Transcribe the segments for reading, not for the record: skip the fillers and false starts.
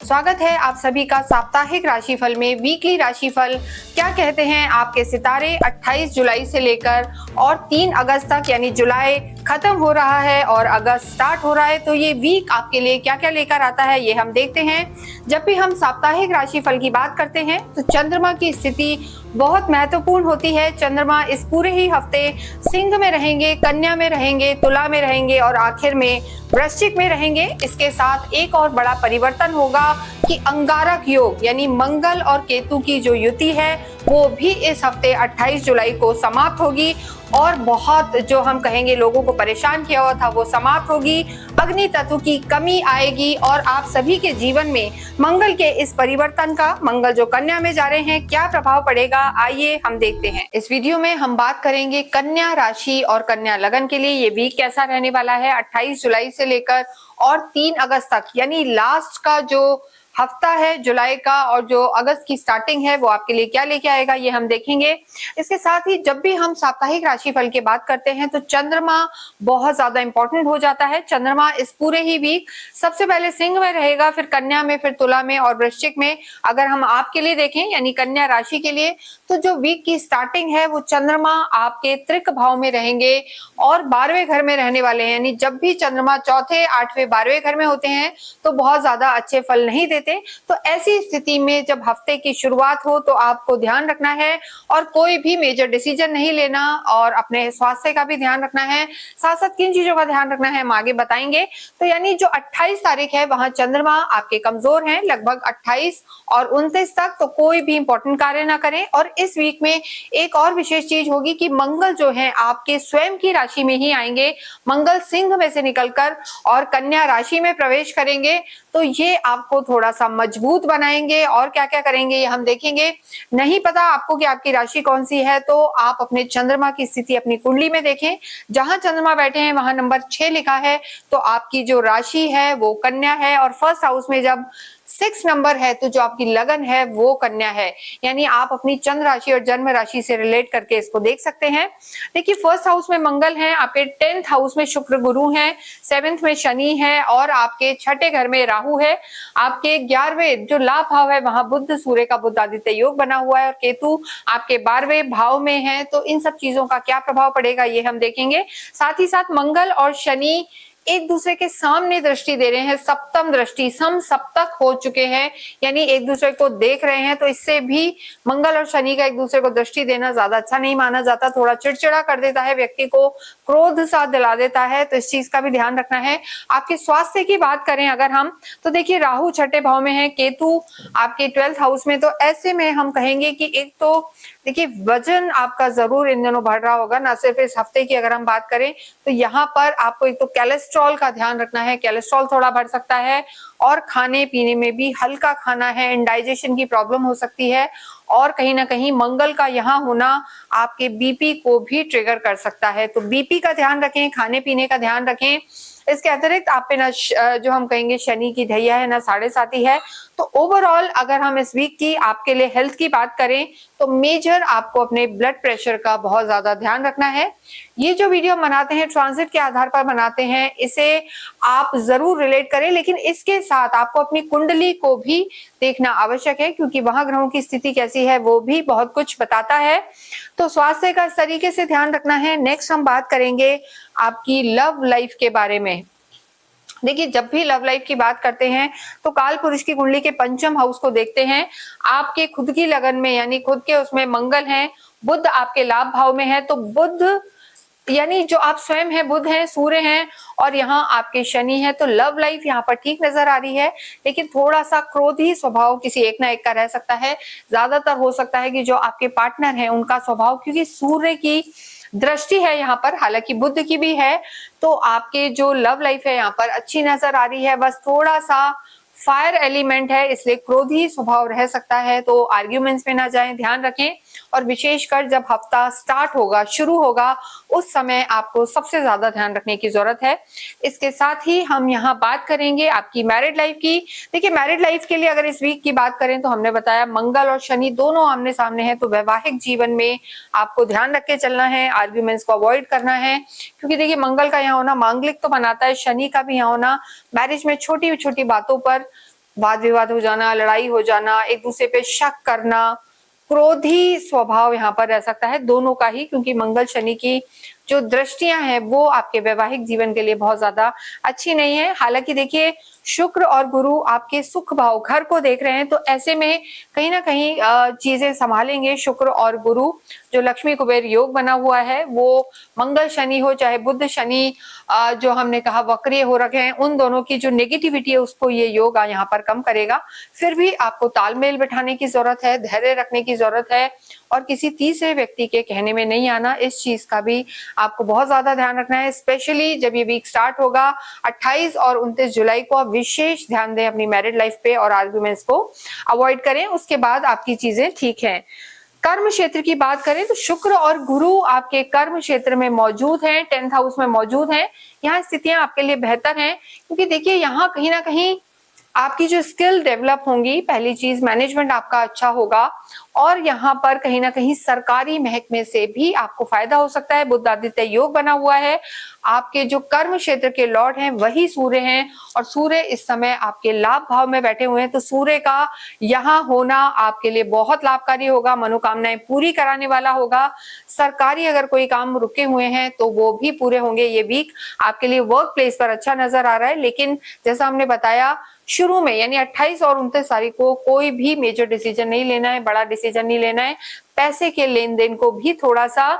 स्वागत है आप सभी का साप्ताहिक राशिफल में। वीकली राशिफल क्या कहते हैं आपके सितारे 28 जुलाई से लेकर और 3 अगस्त तक, यानी जुलाई खत्म हो रहा है और अगस्त स्टार्ट हो रहा है, तो ये वीक आपके लिए क्या क्या लेकर आता है ये हम देखते हैं। जब भी हम साप्ताहिक राशिफल की बात करते हैं तो चंद्रमा की स्थिति बहुत महत्वपूर्ण होती है। चंद्रमा इस पूरे ही हफ्ते सिंह में रहेंगे, कन्या में रहेंगे, तुला में रहेंगे और आखिर में वृश्चिक में रहेंगे। इसके साथ एक और बड़ा परिवर्तन होगा कि अंगारक योग यानी मंगल और केतु की जो युति है वो भी इस हफ्ते 28 जुलाई को समाप्त होगी और बहुत जो हम कहेंगे लोगों को परेशान किया हुआ था वो समाप्त होगी। अग्नि तत्व की कमी आएगी और आप सभी के जीवन में मंगल के इस परिवर्तन का, मंगल जो कन्या में जा रहे हैं, क्या प्रभाव पड़ेगा आइए हम देखते हैं। इस वीडियो में हम बात करेंगे कन्या राशि और कन्या लगन के लिए ये वीक कैसा रहने वाला है 28 जुलाई से लेकर और 3 अगस्त तक, यानी लास्ट का जो हफ्ता है जुलाई का और जो अगस्त की स्टार्टिंग है वो आपके लिए क्या लेके आएगा ये हम देखेंगे। इसके साथ ही जब भी हम साप्ताहिक राशिफल की बात करते हैं तो चंद्रमा बहुत ज्यादा इंपॉर्टेंट हो जाता है। चंद्रमा इस पूरे ही वीक सबसे पहले सिंह में रहेगा, फिर कन्या में, फिर तुला में और वृश्चिक में। अगर हम आपके लिए देखें यानी कन्या राशि के लिए, तो जो वीक की स्टार्टिंग है वो चंद्रमा आपके त्रिक भाव में रहेंगे और 12वें घर में रहने वाले हैं। यानी जब भी चंद्रमा चौथे, 8वें, 12वें घर में होते हैं तो बहुत ज्यादा अच्छे फल नहीं देते। तो ऐसी स्थिति में जब हफ्ते की शुरुआत हो तो आपको ध्यान रखना है और कोई भी मेजर डिसीजन नहीं लेना और अपने स्वास्थ्य का भी ध्यान रखना है। साथ साथ किन चीजों का ध्यान रखना है हम आगे बताएंगे। तो यानी जो 28 तारीख है वहां चंद्रमा आपके कमजोर हैं, लगभग 28 और 29 तक, तो कोई भी इंपॉर्टेंट कार्य ना करें। और इस वीक में एक और विशेष चीज होगी कि मंगल जो है आपके स्वयं की राशि में ही आएंगे। मंगल सिंह में से निकलकर और कन्या राशि में प्रवेश करेंगे, तो ये आपको थोड़ा सा मजबूत बनाएंगे। और क्या क्या करेंगे ये हम देखेंगे। नहीं पता आपको कि आपकी राशि कौन सी है तो आप अपने चंद्रमा की स्थिति अपनी कुंडली में देखें। जहां चंद्रमा बैठे हैं वहां नंबर 6 लिखा है, तो आपकी जो राशि है वो कन्या है और फर्स्ट हाउस में जब 6 नंबर है तो जो आपकी लगन है वो कन्या है। यानी आप अपनी चंद्र राशि और जन्म राशि से रिलेट करके इसको देख सकते हैं। देखिए, फर्स्ट हाउस में मंगल है, आपके 10th हाउस में शुक्र गुरु हैं, 7th में शनि है और आपके 6ठे घर में राहु है। आपके 11वें जो लाभ भाव है वहां बुध, सूर्य का बुध आदित्य योग बना हुआ है और केतु आपके 12वें भाव में है। तो इन सब चीजों का क्या प्रभाव पड़ेगा ये हम देखेंगे। साथ ही साथ मंगल और शनि एक दूसरे के सामने दृष्टि दे रहे हैं, सप्तम दृष्टि, सम सप्तक हो चुके हैं, यानी एक दूसरे को देख रहे हैं। तो इससे भी मंगल और शनि का एक दूसरे को दृष्टि देना ज्यादा अच्छा नहीं माना जाता, थोड़ा चिड़चिड़ा कर देता है, व्यक्ति को क्रोध सा दिला देता है। तो इस चीज का भी ध्यान रखना है। आपके स्वास्थ्य की बात करें अगर हम, तो देखिए राहु 6ठे भाव में है, केतु आपके 12th हाउस में। तो ऐसे में हम कहेंगे कि एक तो देखिए वजन आपका जरूर इन दिनों बढ़ रहा होगा, ना सिर्फ इस हफ्ते की अगर हम बात करें तो यहाँ पर आपको एक तो कोलेस्ट्रॉल का ध्यान रखना है, कोलेस्ट्रॉल थोड़ा बढ़ सकता है और खाने पीने में भी हल्का खाना है, इंडाइजेशन की प्रॉब्लम हो सकती है और कहीं ना कहीं मंगल का यहाँ होना आपके बीपी को भी ट्रिगर कर सकता है। तो बीपी का ध्यान रखें, खाने पीने का ध्यान रखें। इसके अतिरिक्त आप पे ना जो हम कहेंगे शनि की ढैया है ना 7.5 है। तो ओवरऑल अगर हम इस वीक की आपके लिए हेल्थ की बात करें तो मेजर आपको अपने ब्लड प्रेशर का बहुत ज्यादा ध्यान रखना है। ये जो वीडियो हम बनाते हैं ट्रांजिट के आधार पर बनाते हैं, इसे आप जरूर रिलेट करें, लेकिन इसके साथ आपको अपनी कुंडली को भी देखना आवश्यक है क्योंकि वहां ग्रहों की स्थिति कैसी है वो भी बहुत कुछ बताता है। तो स्वास्थ्य का इस तरीके से ध्यान रखना है। नेक्स्ट हम बात करेंगे आपकी लव लाइफ के बारे में। देखिए, जब भी लव लाइफ की बात करते हैं तो काल पुरुष की कुंडली के 5म हाउस को देखते हैं। आपके खुद की लगन में यानी खुद के उसमें मंगल हैं, बुध आपके लाभ भाव में है। तो बुध यानी जो आप स्वयं हैं, बुध हैं, सूर्य हैं और यहाँ आपके शनि है। तो लव लाइफ यहाँ पर ठीक नजर आ रही है, लेकिन थोड़ा सा क्रोधी स्वभाव किसी एक ना एक का रह सकता है। ज्यादातर हो सकता है कि जो आपके पार्टनर हैं उनका स्वभाव, क्योंकि सूर्य की दृष्टि है यहाँ पर, हालांकि बुध की भी है, तो आपके जो लव लाइफ है यहाँ पर अच्छी नजर आ रही है। बस थोड़ा सा फायर एलिमेंट है इसलिए क्रोधी स्वभाव रह सकता है। तो आर्ग्यूमेंट्स में ना जाएं, ध्यान रखें। और विशेषकर जब हफ्ता स्टार्ट होगा, शुरू होगा, उस समय आपको सबसे ज्यादा ध्यान रखने की जरूरत है। इसके साथ ही हम यहाँ बात करेंगे आपकी मैरिड लाइफ की। देखिए, मैरिड लाइफ के लिए अगर इस वीक की बात करें तो हमने बताया मंगल और शनि दोनों आमने सामने हैं, तो वैवाहिक जीवन में आपको ध्यान रख के चलना है, आर्ग्यूमेंट्स को अवॉइड करना है। क्योंकि देखिए, मंगल का यहाँ होना मांगलिक तो बनाता है, शनि का भी यहाँ होना मैरिज में छोटी छोटी बातों पर वाद विवाद हो जाना, लड़ाई हो जाना, एक दूसरे पे शक करना, क्रोधी स्वभाव यहाँ पर रह सकता है दोनों का ही, क्योंकि मंगल शनि की जो दृष्टियां हैं वो आपके वैवाहिक जीवन के लिए बहुत ज्यादा अच्छी नहीं है। हालांकि देखिए शुक्र और गुरु आपके सुख भाव घर को देख रहे हैं, तो ऐसे में कहीं ना कहीं चीजें संभालेंगे शुक्र और गुरु। जो लक्ष्मी कुबेर योग बना हुआ है वो मंगल शनि हो चाहे बुध शनि जो हमने कहा वक्रीय हो रखे हैं, उन दोनों की जो नेगेटिविटी है उसको ये योग यहाँ पर कम करेगा। फिर भी आपको तालमेल बिठाने की जरूरत है, धैर्य रखने की जरूरत है और किसी तीसरे व्यक्ति के कहने में नहीं आना, इस चीज का भी आपको बहुत ज्यादा ध्यान रखना है। स्पेशली जब ये वीक स्टार्ट होगा 28 और 29 जुलाई को, आप विशेष ध्यान दें अपनी मैरिड लाइफ पे और आर्गुमेंट्स को अवॉइड करें, उसके बाद आपकी चीजें ठीक हैं। कर्म क्षेत्र की बात करें तो शुक्र और गुरु आपके कर्म क्षेत्र में मौजूद हैं, 10th हाउस में मौजूद हैं। यहाँ स्थितियां आपके लिए बेहतर हैं, क्योंकि देखिए यहाँ कहीं ना कहीं आपकी जो स्किल डेवलप होंगी, पहली चीज मैनेजमेंट आपका अच्छा होगा और यहाँ पर कहीं ना कहीं सरकारी महकमे से भी आपको फायदा हो सकता है। बुध आदित्य योग बना हुआ है, आपके जो कर्म क्षेत्र के लॉर्ड हैं वही सूर्य हैं और सूर्य इस समय आपके लाभ भाव में बैठे हुए हैं, तो सूर्य का यहाँ होना आपके लिए बहुत लाभकारी होगा, मनोकामनाएं पूरी कराने वाला होगा। सरकारी अगर कोई काम रुके हुए हैं तो वो भी पूरे होंगे। ये वीक आपके लिए वर्क प्लेस पर अच्छा नजर आ रहा है, लेकिन जैसा हमने बताया शुरू में यानी 28 और 29 तारीख को कोई भी मेजर डिसीजन नहीं लेना है, बड़ा डिसीजन नहीं लेना है। पैसे के लेन देन को भी थोड़ा सा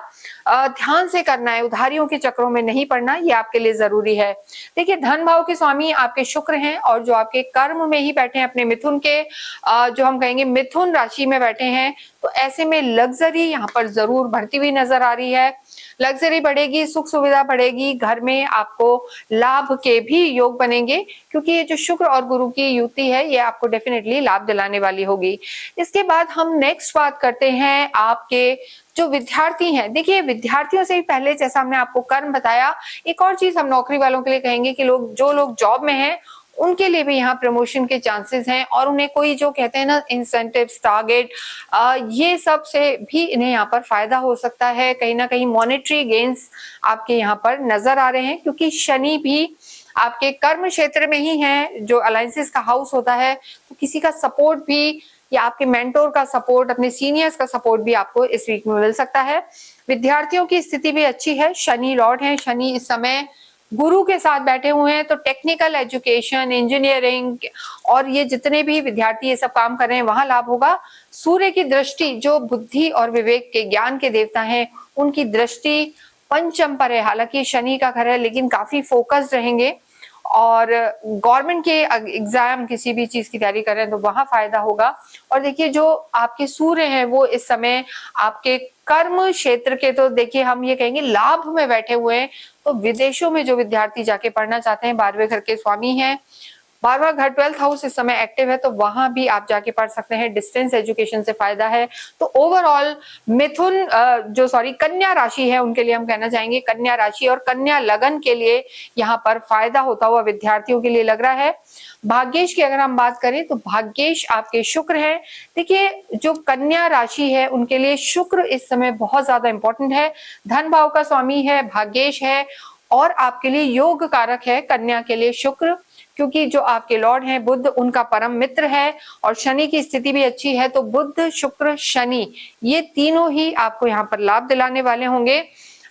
ध्यान से करना है, उधारियों के चक्रों में नहीं पड़ना, ये आपके लिए जरूरी है। देखिए धन भाव के स्वामी आपके शुक्र हैं और जो आपके कर्म में ही बैठे हैं, अपने मिथुन के जो हम कहेंगे मिथुन राशि में बैठे हैं, तो ऐसे में लग्जरी यहाँ पर जरूर बढ़ती हुई नजर आ रही है। लग्जरी बढ़ेगी, सुख सुविधा बढ़ेगी, घर में आपको लाभ के भी योग बनेंगे, क्योंकि ये जो शुक्र और गुरु की युति है ये आपको डेफिनेटली लाभ दिलाने वाली होगी। इसके बाद हम नेक्स्ट बात करते हैं आपके जो विद्यार्थी हैं। देखिए विद्यार्थियों से भी पहले जैसा हमने आपको कर्म बताया, एक और चीज हम नौकरी वालों के लिए कहेंगे कि जो लोग जॉब में हैं उनके लिए भी यहाँ प्रमोशन के चांसेस हैं और उन्हें कोई जो कहते हैं ना इंसेंटिव्स, टारगेट, ये सब से भी इन्हें यहाँ पर फायदा हो सकता है। कहीं ना कहीं मॉनेटरी गेन्स आपके यहाँ पर नजर आ रहे हैं, क्योंकि शनि भी आपके कर्म क्षेत्र में ही है, जो अलायंसेस का हाउस होता है, तो किसी का सपोर्ट भी या आपके मेंटोर का सपोर्ट, अपने सीनियर्स का सपोर्ट भी आपको इस वीक में मिल सकता है। विद्यार्थियों की स्थिति भी अच्छी है, शनि लॉर्ड है, शनि इस समय गुरु के साथ बैठे हुए हैं, तो टेक्निकल एजुकेशन, इंजीनियरिंग और ये जितने भी विद्यार्थी ये सब काम कर रहे हैं वहां लाभ होगा। सूर्य की दृष्टि जो बुद्धि और विवेक के ज्ञान के देवता हैं उनकी दृष्टि पंचम पर है, हालांकि शनि का घर है लेकिन काफी फोकस्ड रहेंगे और गवर्नमेंट के एग्जाम किसी भी चीज की तैयारी कर रहे हैं तो वहां फायदा होगा। और देखिए जो आपके सूर्य हैं वो इस समय आपके कर्म क्षेत्र के, तो देखिए हम ये कहेंगे लाभ में बैठे हुए हैं, तो विदेशों में जो विद्यार्थी जाके पढ़ना चाहते हैं, 12वें घर के स्वामी हैं, 12वां घर 12th हाउस इस समय एक्टिव है, तो वहां भी आप जाके पढ़ सकते हैं, डिस्टेंस एजुकेशन से फायदा है। तो ओवरऑल मिथुन कन्या राशि है उनके लिए हम कहना चाहेंगे, कन्या राशि और कन्या लगन के लिए यहाँ पर फायदा होता हुआ विद्यार्थियों के लिए लग रहा है। भाग्येश की अगर हम बात करें तो भाग्येश आपके शुक्र है। देखिए जो कन्या राशि है उनके लिए शुक्र इस समय बहुत ज्यादा इंपॉर्टेंट है, धन भाव का स्वामी है, भाग्येश है और आपके लिए योग कारक है कन्या के लिए शुक्र, क्योंकि जो आपके लॉर्ड हैं बुध उनका परम मित्र है और शनि की स्थिति भी अच्छी है, तो बुध शुक्र शनि ये तीनों ही आपको यहाँ पर लाभ दिलाने वाले होंगे।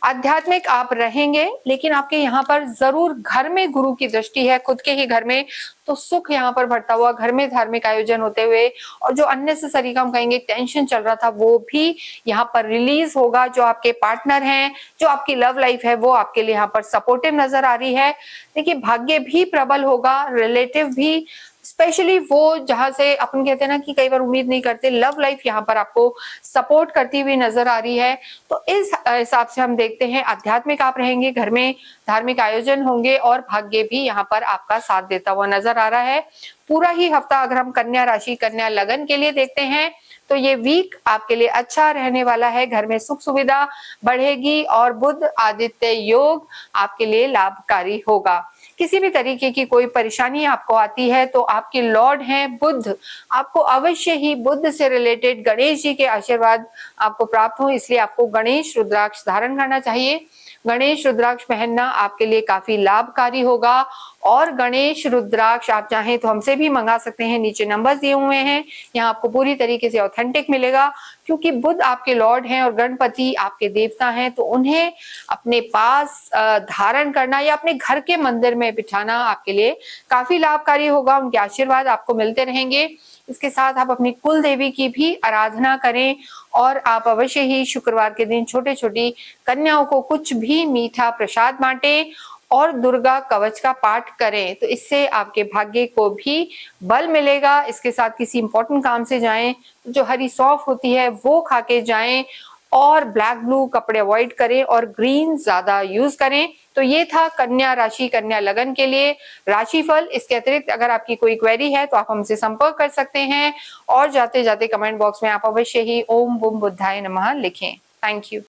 आध्यात्मिक आप रहेंगे, लेकिन आपके यहाँ पर जरूर घर में गुरु की दृष्टि है, खुद के ही घर में, तो सुख यहाँ पर बढ़ता हुआ, घर में धार्मिक आयोजन होते हुए और जो अननेसेसरी का हम कहेंगे टेंशन चल रहा था वो भी यहाँ पर रिलीज होगा। जो आपके पार्टनर हैं, जो आपकी लव लाइफ है वो आपके लिए यहाँ पर सपोर्टिव नजर आ रही है। देखिए भाग्य भी प्रबल होगा, रिलेटिव भी, स्पेशली वो जहां से अपन कहते हैं ना कि कई बार उम्मीद नहीं करते, लव लाइफ यहाँ पर आपको सपोर्ट करती हुई नजर आ रही है। तो इस हिसाब से हम देखते हैं आध्यात्मिक आप रहेंगे, घर में धार्मिक आयोजन होंगे और भाग्य भी यहाँ पर आपका साथ देता हुआ नजर आ रहा है। पूरा ही हफ्ता अगर हम कन्या राशि, कन्या लगन के लिए देखते हैं तो ये वीक आपके लिए अच्छा रहने वाला है, घर में सुख सुविधा बढ़ेगी और बुध आदित्य योग आपके लिए लाभकारी होगा। किसी भी तरीके की कोई परेशानी आपको आती है तो आपके लॉर्ड हैं बुध, आपको अवश्य ही बुध से रिलेटेड गणेश जी के आशीर्वाद आपको प्राप्त हो, इसलिए आपको गणेश रुद्राक्ष धारण करना चाहिए। गणेश रुद्राक्ष पहनना आपके लिए काफी लाभकारी होगा और गणेश रुद्राक्ष आप चाहें तो हमसे भी मंगा सकते हैं। नीचे नंबर्स दिए हुए हैं, यहाँ आपको पूरी तरीके से ऑथेंटिक मिलेगा, क्योंकि बुध आपके लॉर्ड हैं और गणपति आपके देवता हैं, तो उन्हें अपने पास धारण करना या अपने घर के मंदिर में बिठाना आपके लिए काफी लाभकारी होगा। उनके आशीर्वाद आपको मिलते रहेंगे। इसके साथ आप अपनी कुल देवी की भी आराधना करें और आप अवश्य ही शुक्रवार के दिन छोटे छोटी कन्याओं को कुछ भी मीठा प्रसाद बांटें और दुर्गा कवच का पाठ करें, तो इससे आपके भाग्य को भी बल मिलेगा। इसके साथ किसी इंपॉर्टेंट काम से जाएं तो जो हरी सौंफ होती है वो खा के जाएं और ब्लैक ब्लू कपड़े अवॉइड करें और ग्रीन ज्यादा यूज करें। तो ये था कन्या राशि, कन्या लगन के लिए राशिफल। इसके अतिरिक्त अगर आपकी कोई क्वेरी है तो आप हमसे संपर्क कर सकते हैं और जाते जाते कमेंट बॉक्स में आप अवश्य ही ओम बुम बुद्धाय नमः लिखें। Thank you.